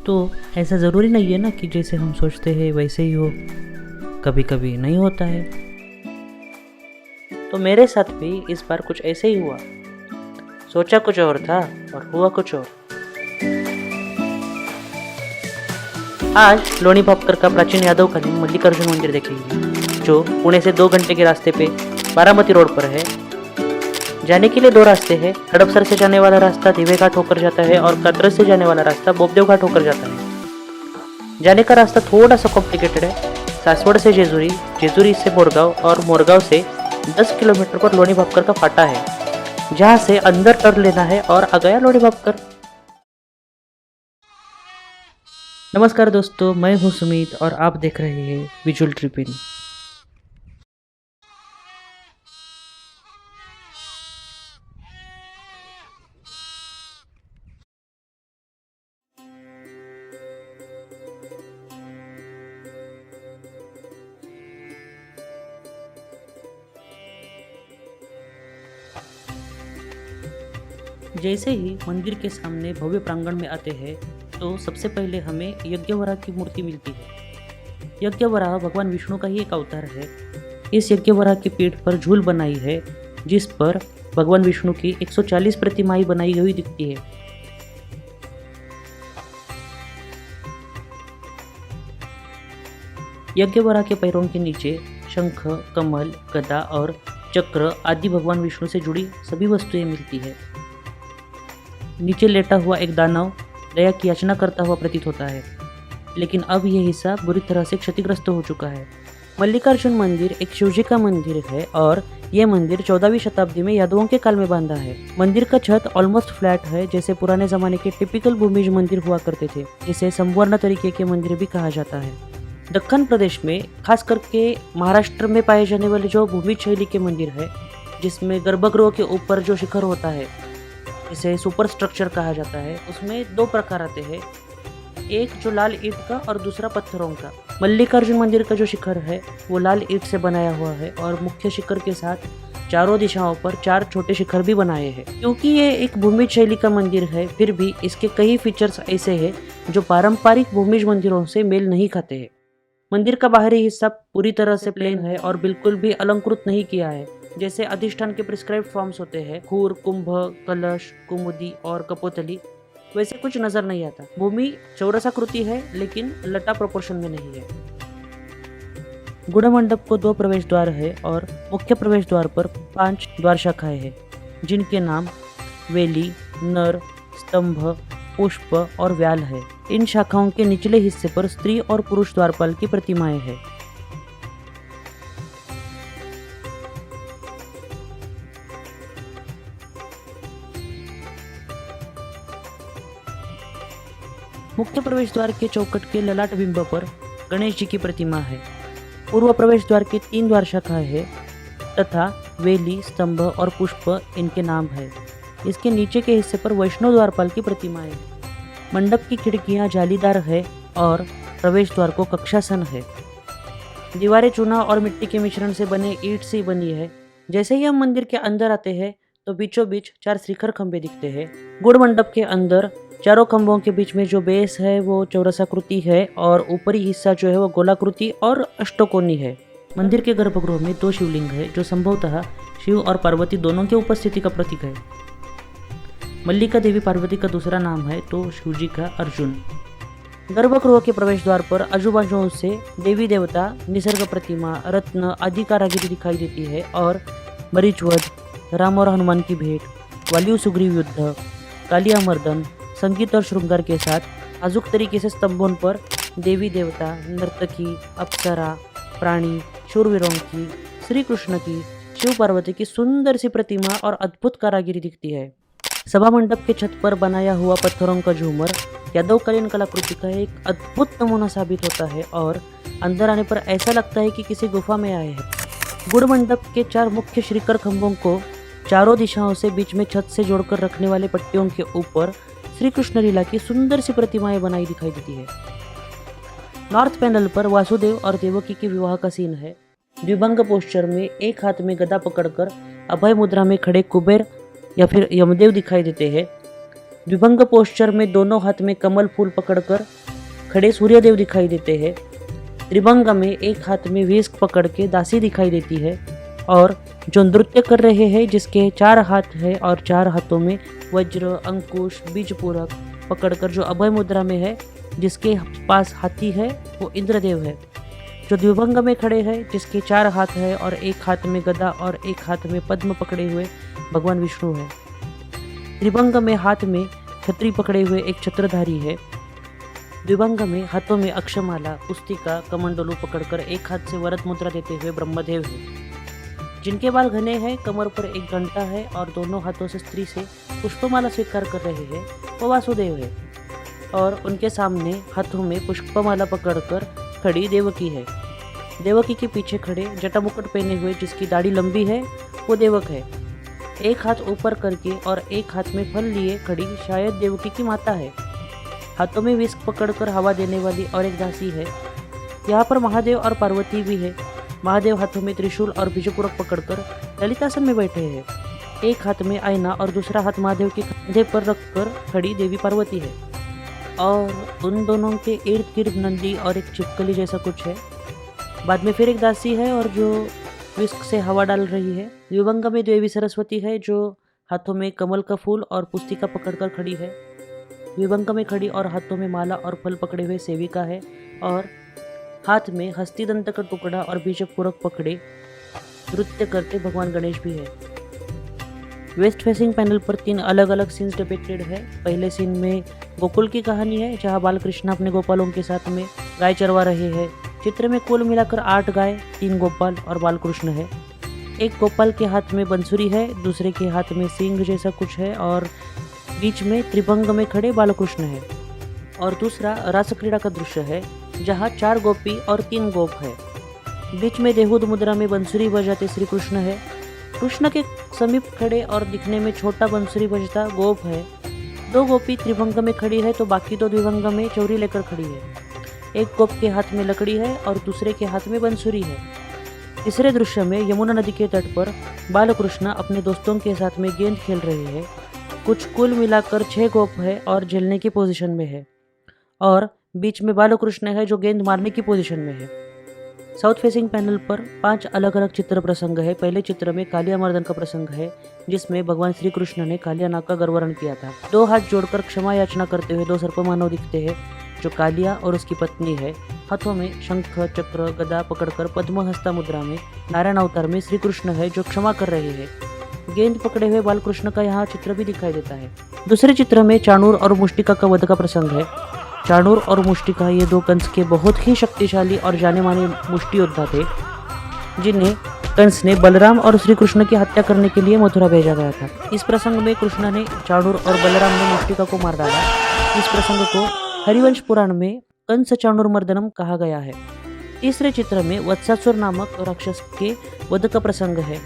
तो ऐसा ज़रूरी नहीं है ना कि जैसे हम सोचते हैं वैसे ही हो, कभी कभी नहीं होता है। तो मेरे साथ भी इस बार कुछ ऐसे ही हुआ। सोचा कुछ और था और हुआ कुछ और। आज लोणी भापकर का प्राचीन यादवकालीन मल्लिकार्जुन मंदिर देखेंगे, जो पुणे से 2 घंटे के रास्ते पे बारामती रोड पर है। जाने के लिए 2 रास्ते हैं। हड़पसर से जाने वाला रास्ता दिवे घाट होकर जाता है और कात्रज से जाने वाला रास्ता बोपदेव घाट होकर जाता है। जाने का रास्ता थोड़ा सा कॉम्प्लिकेटेड है। सासवड़ से जेजुरी, जेजुरी से मोरगांव और मोरगांव से 10 किलोमीटर पर लोणी भापकर का फाटा है, जहाँ से अंदर टर्न लेना है और आ गया लोणी भापकर। नमस्कार दोस्तों, मैं हूँ सुमित और आप देख रहे हैं विजुअल ट्रिपिन। जैसे ही मंदिर के सामने भव्य प्रांगण में आते हैं तो सबसे पहले हमें यज्ञवराह की मूर्ति मिलती है। यज्ञवराह भगवान विष्णु का ही एक अवतार है। इस यज्ञवराह की पीठ पर झूल बनाई है, जिस पर भगवान विष्णु की 140 प्रतिमाएं बनाई हुई दिखती है। यज्ञवराह के पैरों के नीचे शंख, कमल, गदा और चक्र आदि भगवान विष्णु से जुड़ी सभी वस्तुएं मिलती है। नीचे लेटा हुआ एक दानव दया की याचना करता हुआ प्रतीत होता है, लेकिन अब यह हिस्सा बुरी तरह से क्षतिग्रस्त हो चुका है। मल्लिकार्जुन मंदिर एक शिवजी का मंदिर है और यह मंदिर 14वीं शताब्दी में यादवों के काल में बांधा है। मंदिर का छत ऑलमोस्ट फ्लैट है, जैसे पुराने जमाने के टिपिकल भूमिज मंदिर हुआ करते थे, जिसे संवर्ण तरीके के मंदिर भी कहा जाता है। दक्कन प्रदेश में, खास करके महाराष्ट्र में पाए जाने वाले जो भूमिज शैली के मंदिर है, जिसमें गर्भगृह के ऊपर जो शिखर होता है, इसे सुपर स्ट्रक्चर कहा जाता है, उसमें 2 प्रकार आते हैं, एक जो लाल ईंट का और दूसरा पत्थरों का। मल्लिकार्जुन मंदिर का जो शिखर है वो लाल ईंट से बनाया हुआ है और मुख्य शिखर के साथ चारों दिशाओं पर 4 छोटे शिखर भी बनाए हैं। क्योंकि ये एक भूमिज शैली का मंदिर है, फिर भी इसके कई फीचर्स ऐसे हैं जो पारंपरिक भूमिज मंदिरों से मेल नहीं खाते हैं। मंदिर का बाहरी हिस्सा पूरी तरह से प्लेन है और बिल्कुल भी अलंकृत नहीं किया है। जैसे अधिष्ठान के प्रिस्क्राइब्ड फॉर्म्स होते हैं, खूर, कुंभ, कलश, कुमुदी और कपोतली, वैसे कुछ नजर नहीं आता। भूमि चौरसाकृति है, लेकिन लटा प्रोपोर्शन में नहीं है। गुड़ मंडप को 2 प्रवेश द्वार है और मुख्य प्रवेश द्वार पर 5 द्वार शाखाएं हैं, जिनके नाम वेली, नर, स्तंभ, पुष्प और व्याल है। इन शाखाओं के निचले हिस्से पर स्त्री और पुरुष द्वारपाल की प्रतिमाएं हैं। मुख्य प्रवेश द्वार के चौखट के ललाट बिंब पर गणेश जी की प्रतिमा है। पूर्व प्रवेश द्वार के 3 द्वार शाखाएं हैं तथा वेली, स्तंभ और पुष्प इनके नाम है। इसके नीचे के हिस्से पर वैष्णव द्वारपाल की प्रतिमाएं हैं। मंडप की खिड़कियां जालीदार है और प्रवेश द्वार को कक्षासन है। दीवारें चूना और मिट्टी के मिश्रण से बने ईंट से बनी है। जैसे ही हम मंदिर के अंदर आते हैं तो बीचों बीच 4 शिखर खंभे दिखते हैं। गुड़ मंडप के अंदर चारों खंभों के बीच में जो बेस है वो चौरसाकृति है और ऊपरी हिस्सा जो है वो गोलाकृति और अष्टकोणी है। मंदिर के गर्भगृह में 2 शिवलिंग है, जो संभवतः शिव और पार्वती दोनों की उपस्थिति का प्रतीक है। मल्लिका देवी पार्वती का दूसरा नाम है तो शिवजी का अर्जुन। गर्भगृह के प्रवेश द्वार पर आजू-बाजू से देवी देवता, निसर्ग प्रतिमा, रत्न आदि कारागिरी दिखाई देती है और मरीचवध, राम और हनुमान की भेंट, वाली सुग्रीव युद्ध, कालिया मर्दन, संगीत और श्रृंगार के साथ नाजुक तरीके से स्तंभों पर देवी देवता, नर्तकी, अप्सरा, प्राणी, शूरवीरों की, श्री कृष्ण की, शिव पार्वती की सुंदर सी प्रतिमा और अद्भुत कारागिरी दिखती है। सभा मंडप के छत पर बनाया हुआ पत्थरों का झूमर यादवकालीन कलाकृति का एक अद्भुत नमूना साबित होता है और अंदर आने पर ऐसा लगता है कि किसी गुफा में आए हैं। गुड़ मंडप के 4 मुख्य श्रीकर खंभों को चारों दिशाओं से बीच में छत से जोड़कर रखने वाले पट्टियों के ऊपर श्री कृष्ण लीला की सुंदर सी प्रतिमाएं बनाई दिखाई देती है। नॉर्थ पैनल पर वासुदेव और देवकी के विवाह का सीन है। द्विभंग पोस्चर में एक हाथ में गदा पकड़कर अभय मुद्रा में खड़े कुबेर या फिर यमदेव दिखाई देते हैं। द्विभंग पोस्चर में दोनों हाथ में कमल फूल पकड़कर खड़े सूर्यदेव दिखाई देते हैं। त्रिभंग में एक हाथ में व्हिस्क पकड़ के दासी दिखाई देती है और जो नृत्य कर रहे हैं जिसके 4 हाथ है और 4 हाथों में वज्र, अंकुश, बीज पूरक पकड़कर जो अभय मुद्रा में है, जिसके पास हाथी है वो इंद्रदेव है। जो द्विभंग में खड़े हैं जिसके 4 हाथ है और एक हाथ में गदा और एक हाथ में पद्म पकड़े हुए भगवान विष्णु है। त्रिभंग में हाथ में छतरी पकड़े हुए एक छत्रधारी है। द्विभंग में हाथों में अक्षमाला, पुस्तिका, कमंडलू पकड़कर एक हाथ से वरद मुद्रा देते हुए ब्रह्मदेव है। जिनके बाल घने हैं, कमर पर एक घंटा है और दोनों हाथों से स्त्री से पुष्पमाला स्वीकार कर रहे हैं, वो वासुदेव है। और उनके सामने हाथों में पुष्पमाला पकड़कर खड़ी देवकी है। देवकी के पीछे खड़े जटा मुकुट पहने हुए जिसकी दाढ़ी लंबी है वो देवक है। एक हाथ ऊपर करके और एक हाथ में फल लिए खड़ी शायद देवकी की माता है। हाथों में व्हिस्क पकड़कर हवा देने वाली और एक दासी है। यहाँ पर महादेव और पार्वती भी है। महादेव हाथों में त्रिशूल और बीजपूरक पकड़कर ललितासन में बैठे हैं। एक हाथ में आईना और दूसरा हाथ महादेव के कंधे पर रखकर खड़ी देवी पार्वती है और उन दोनों के इर्द गिर्द नंदी और एक छिपकली जैसा कुछ है। बाद में फिर एक दासी है और जो व्हिस्क से हवा डाल रही है। द्विभंग में देवी सरस्वती है जो हाथों में कमल का फूल और पुस्तिका पकड़कर खड़ी है। द्विभंग में खड़ी और हाथों में माला और फल पकड़े हुए सेविका है और हाथ में हस्तिदंत का टुकड़ा और बीज पूरक पकड़े नृत्य करते भगवान गणेश भी है। वेस्ट फेसिंग पैनल पर 3 अलग अलग सीन्स डिपिक्टेड है। पहले सीन में गोकुल की कहानी है जहां बालकृष्ण अपने गोपालों के साथ में गाय चरवा रहे हैं। चित्र में कुल मिलाकर 8 गाय, 3 गोपाल और बालकृष्ण है। एक गोपाल के हाथ में बंसुरी है, दूसरे के हाथ में सिंह जैसा कुछ है और बीच में त्रिभंग में खड़े बालकृष्ण है। और दूसरा रास क्रीड़ा का दृश्य है जहाँ 4 गोपी और 3 गोप है। बीच में देहूद मुद्रा में बंसुरी बजाते श्री कृष्ण है। कृष्ण के समीप खड़े और दिखने में छोटा बंसुरी बजता गोप है। 2 गोपी त्रिभंग में खड़ी है तो बाकी 2 द्विभंग में चौरी लेकर खड़ी है। एक गोप के हाथ में लकड़ी है और दूसरे के हाथ में बंसुरी है। तीसरे दृश्य में यमुना नदी के तट पर बालकृष्ण अपने दोस्तों के साथ में गेंद खेल रहे हैं। कुछ कुल मिलाकर 6 गोप है और झेलने की पोजीशन में है और बीच में बालकृष्ण है जो गेंद मारने की पोजीशन में है। साउथ फेसिंग पैनल पर 5 अलग अलग चित्र प्रसंग है। पहले चित्र में कालिया मर्दन का प्रसंग है जिसमें भगवान श्री कृष्ण ने कालिया नाग का गर्वरण किया था। 2 हाथ जोड़कर क्षमा याचना करते हुए 2 सर्पमानव दिखते हैं जो कालिया और उसकी पत्नी है। हाथों में शंख, चक्र, गदा पकड़कर पद्महस्ता मुद्रा में नारायण अवतार में श्री कृष्ण है जो क्षमा कर रहे हैं। गेंद पकड़े हुए बालकृष्ण का यहाँ चित्र भी दिखाई देता है। दूसरे चित्र में चाणूर और मुष्टिका का वध का प्रसंग है। चाणूर और मुष्टिका ये 2 कंस के बहुत ही शक्तिशाली और जाने माने मुष्टि योद्धा थे जिन्हें कंस ने बलराम और श्री कृष्ण की हत्या करने के लिए मथुरा भेजा गया था। इस प्रसंग में कृष्ण ने चाणूर और बलराम ने मुष्टिका को मार डाला। इस प्रसंग को हरिवंश पुराण में कंस चाणूर मर्दनम कहा गया है। तीसरे चित्र में वत्सासुर नामक राक्षस के वध का प्रसंग है।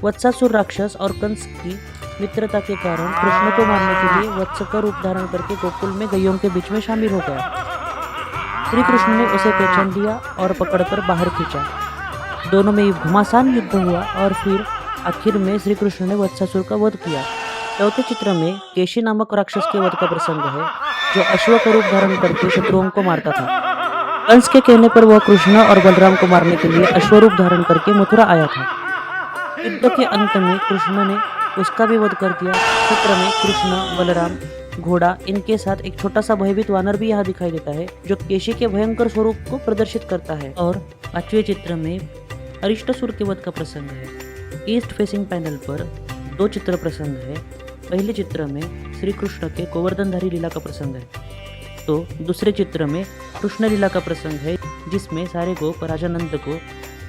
वत्सासुर राक्षस और कंस की मित्रता के कारण कृष्ण को मारने के लिए वत्स का रूप धारण करके गोकुल में गैयों के बीच में शामिल हो गया। श्री कृष्ण ने उसे पहचान लिया और पकड़कर बाहर खींचा। दोनों में घमासान युद्ध हुआ और फिर आखिर में श्री कृष्ण ने वत्सासुर का वध किया। चौथे चित्र में केशी नामक राक्षस के वध का प्रसंग है जो अश्व का रूप धारण करके शत्रुओं को मारता था। कंस के कहने पर वह कृष्ण और बलराम को मारने के लिए अश्व रूप धारण करके मथुरा आया था। युद्ध के अंत में कृष्ण ने उसका भी वध कर दिया। चित्र में कृष्ण, बलराम, घोड़ा इनके साथ एक छोटा सा भयभीत वानर भी यहाँ दिखाई देता है जो केशी के भयंकर स्वरूप को प्रदर्शित करता है। और 5वें चित्र में अरिष्टासुर के वध का प्रसंग है। ईस्ट फेसिंग पैनल पर 2 चित्र प्रसंग है। पहले चित्र में श्री कृष्ण के गोवर्धनधारी लीला का प्रसंग है तो दूसरे चित्र में कृष्ण लीला का प्रसंग है जिसमें सारे गोप राजानंद को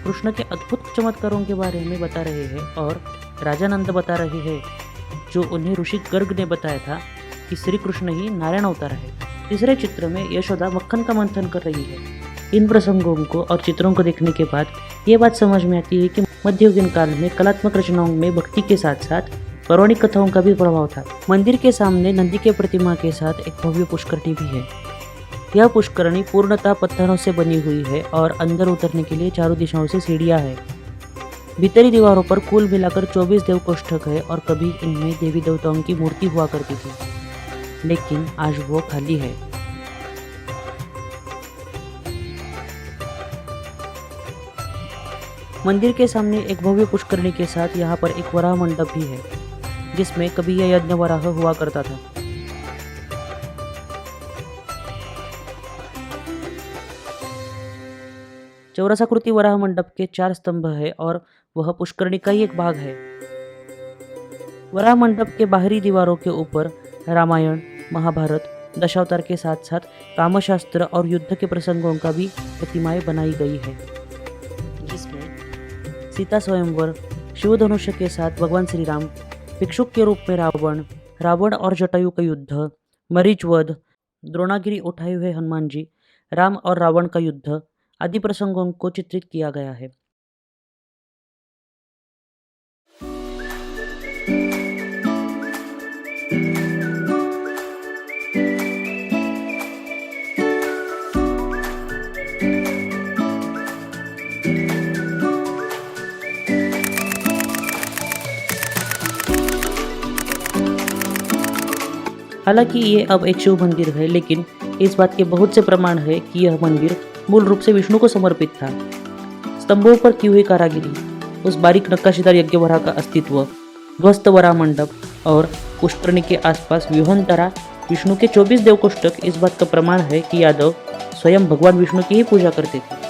कृष्ण के अद्भुत चमत्कारों के बारे में बता रहे हैं और राजानंद बता रहे हैं जो उन्हें ऋषि गर्ग ने बताया था कि श्री कृष्ण ही नारायण अवतार है। तीसरे चित्र में यशोदा मक्खन का मंथन कर रही है। इन प्रसंगों को और चित्रों को देखने के बाद ये बात समझ में आती है कि मध्ययुगीन काल में कलात्मक रचनाओं में भक्ति के साथ साथ पौराणिक कथाओं का भी प्रभाव था। मंदिर के सामने नंदी के प्रतिमा के साथ एक भव्य पुष्करणी भी है। यह पुष्करणी पूर्णतः पत्थरों से बनी हुई है और अंदर उतरने के लिए चारों दिशाओं से सीढ़ियां है। भीतरी दीवारों पर कुल मिलाकर 24 देव कोष्ठक है और कभी इनमें देवी देवताओं की मूर्ति हुआ करती थी। लेकिन आज वो खाली है। मंदिर के सामने एक भव्य पुष्करणी के साथ यहाँ पर एक वराह मंडप भी है, जिसमें कभी यह यज्ञ वराह हुआ करता था। चौरसाकृति वराह मंडप के 4 स्तंभ है और वह पुष्करणी का ही एक भाग है। वराह मंडप के बाहरी दीवारों के ऊपर रामायण, महाभारत, दशावतार के साथ साथ कामशास्त्र और युद्ध के प्रसंगों का भी प्रतिमाएं बनाई गई है, जिसमें सीता स्वयंवर, शिवधनुष्य के साथ भगवान श्री राम, भिक्षुक के रूप में रावण और जटायु का युद्ध, मरीच वध, द्रोणागिरी उठाए हुए हनुमान जी, राम और रावण का युद्ध आदि प्रसंगों को चित्रित किया गया है। हालांकि ये अब एक शिव मंदिर है, लेकिन इस बात के बहुत से प्रमाण है कि यह मंदिर मूल रूप से विष्णु को समर्पित था। स्तंभों पर की हुई कारागिरी, उस बारीक नक्काशीदार यज्ञवराह का अस्तित्व, ध्वस्त वराह मंडप और पुष्करणी के आसपास व्यूहांतरा विष्णु के 24 देवकोष्ठक इस बात का प्रमाण है कि यादव स्वयं भगवान विष्णु की ही पूजा करते थे।